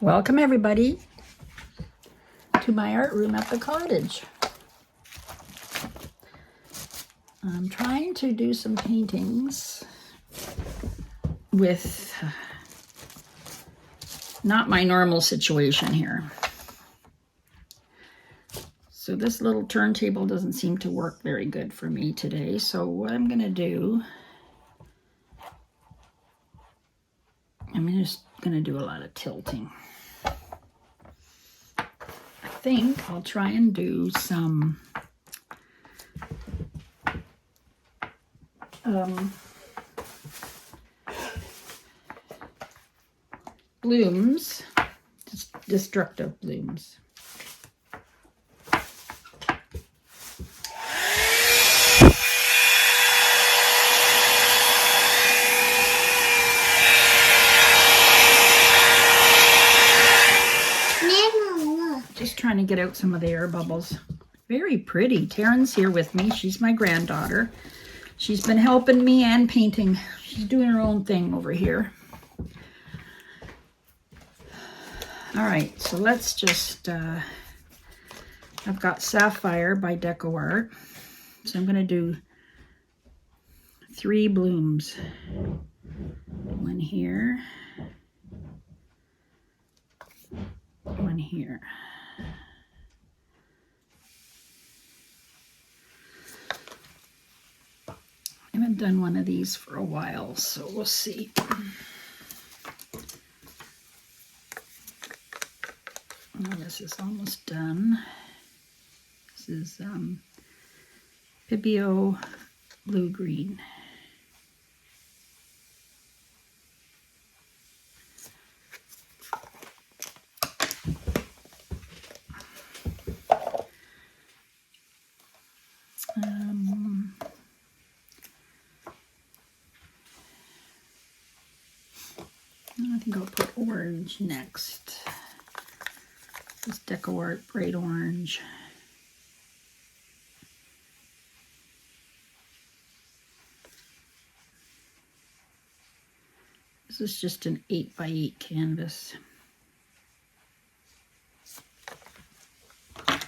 Welcome everybody to my art room at the cottage. I'm trying to do some paintings with not my normal situation here. So this little turntable doesn't seem to work very good for me today. So what I'm going to do, I'm just going to do a lot of tilting. I think I'll try and do some blooms, destructive blooms. Just trying to get out some of the air bubbles. Very pretty. Taryn's here with me. She's my granddaughter. She's been helping me and painting. She's doing her own thing over here. All right, so let's just, I've got Sapphire by DecoArt. So I'm going to do 3 blooms. One here. One here. I haven't done one of these for a while, so we'll see. Well, this is almost done. This is Pibio Blue Green. I think I'll put orange next. This DecoArt Bright Orange. This is just an 8x8 canvas. I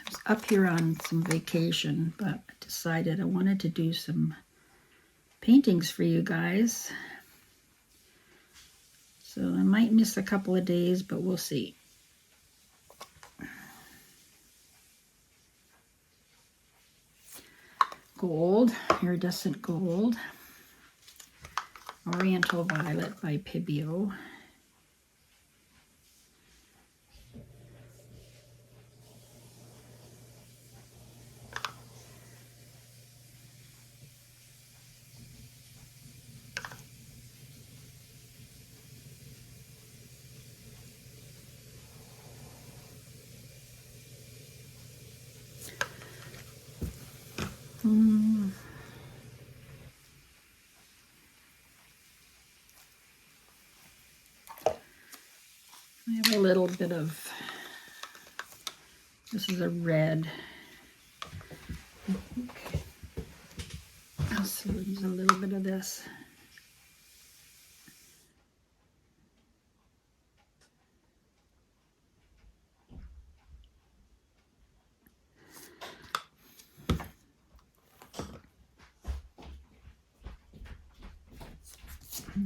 was up here on some vacation, but I decided I wanted to do some paintings for you guys. So I might miss a couple of days, but we'll see. Gold, iridescent gold. Oriental Violet by Pibio. I have a little bit of, this is a red. I'll see, use a little bit of this.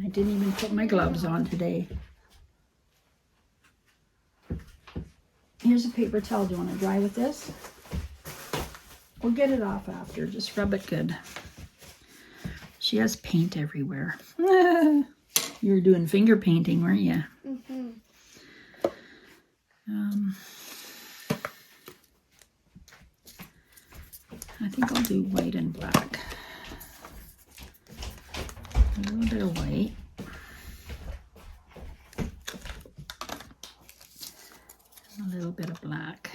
I didn't even put my gloves on today. Here's a paper towel. Do you want to dry with this? We'll get it off after. Just rub it good. She has paint everywhere. You were doing finger painting, weren't you? Mm-hmm. I think I'll do white and black. A little bit of white. A little bit of black.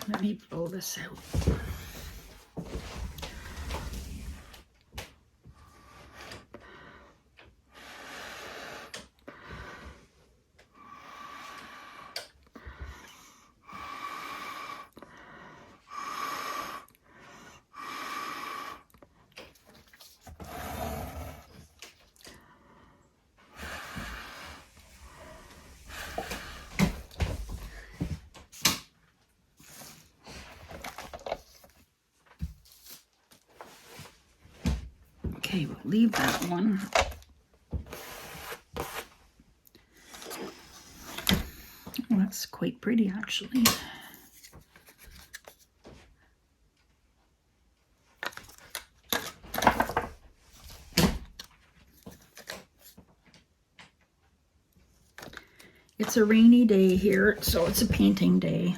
Let me blow this out. Okay, we'll leave that one. Well, that's quite pretty, actually. It's a rainy day here, so it's a painting day.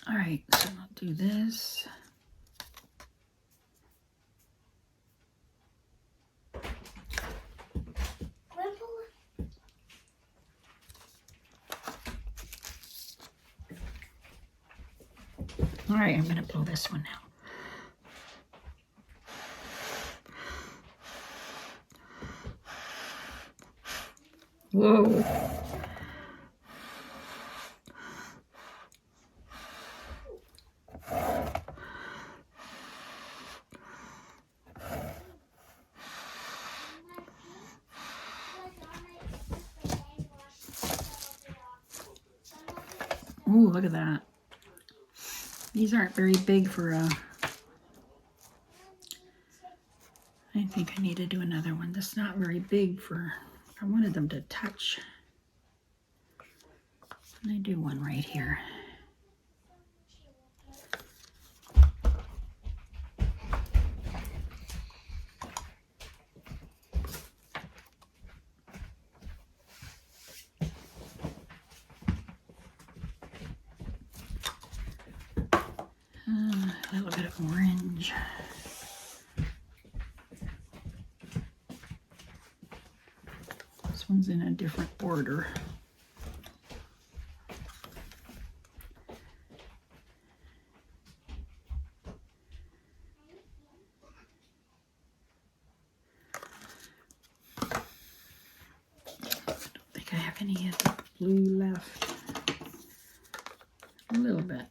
All right, so I'll do this. All right, I'm going to blow this one now. Whoa. Ooh, look at that. These aren't very big for a... I think I need to do another one. That's not very big for... I wanted them to touch. And I do one right here. A little bit of orange. This one's in a different order. I don't think I have any of the blue left. A little bit.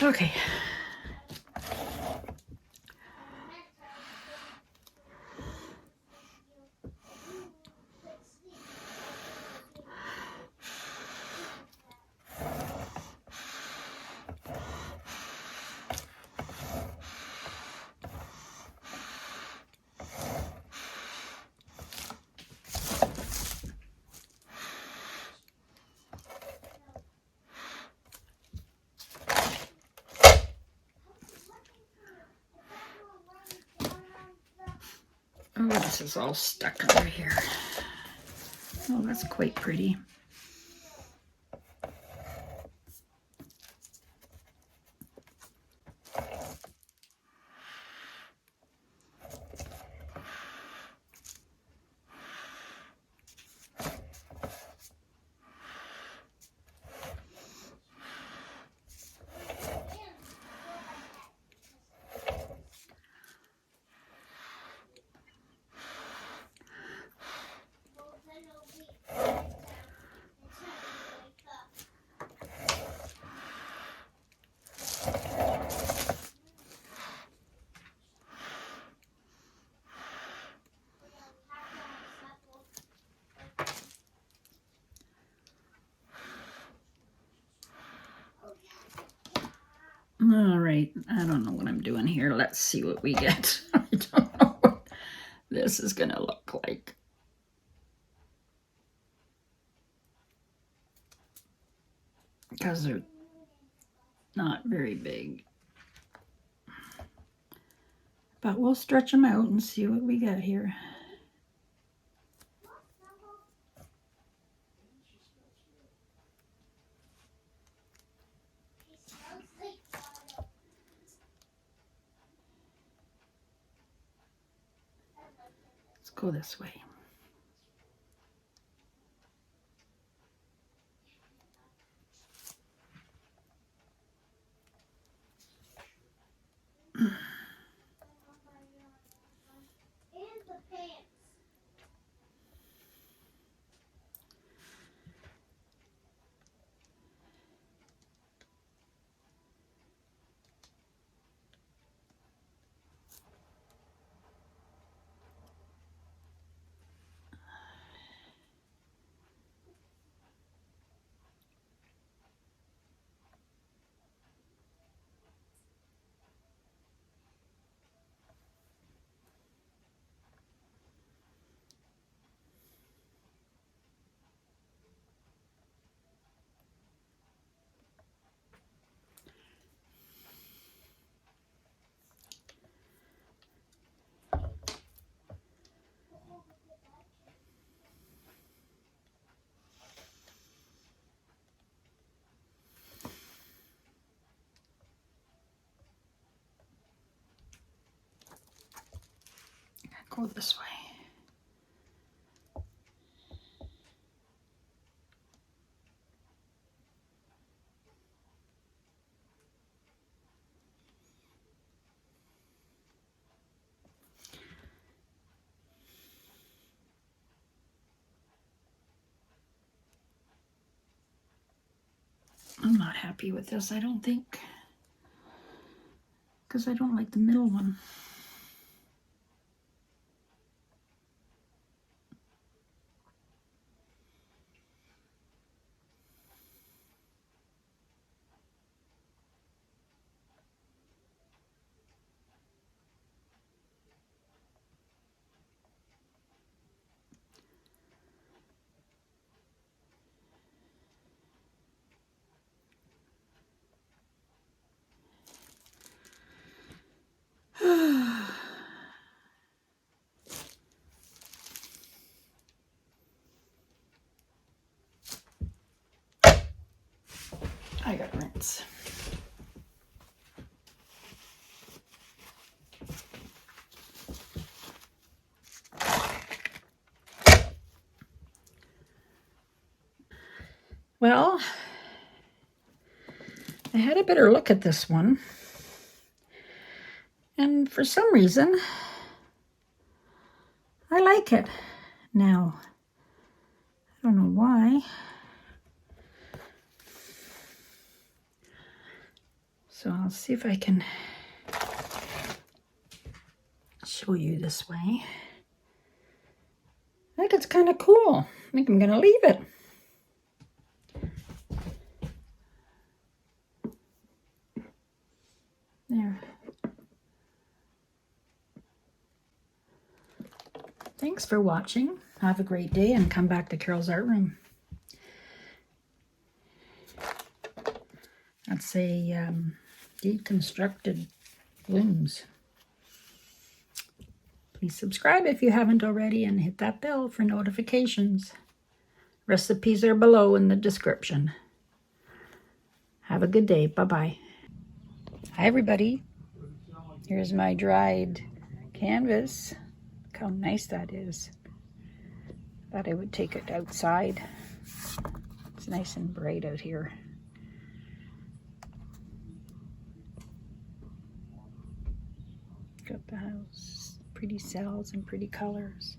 Okay. Oh, this is all stuck over here. Oh, that's quite pretty. All right, I don't know what I'm doing here. Let's see what we get. I don't know what this is gonna look like. Because they're not very big. But we'll stretch them out and see what we got here. Let's go this way. Go this way. I'm not happy with this, I don't think, because I don't like the middle one. I got rinse. Well, I had a better look at this one, and for some reason, I like it now. I don't know why. So I'll see if I can show you this way. I think it's kind of cool. I think I'm going to leave it. There. Thanks for watching. Have a great day and come back to Carole's Art Room. That's a Deconstructed Blooms. Please subscribe if you haven't already and hit that bell for notifications. Recipes are below in the description. Have a good day. Bye-bye. Hi, everybody. Here's my dried canvas. Look how nice that is. Thought I would take it outside. It's nice and bright out here. Got the house, pretty cells and pretty colors.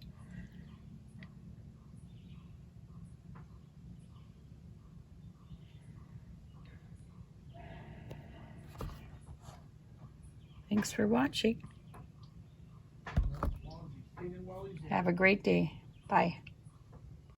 Thanks for watching. Have a great day. Bye.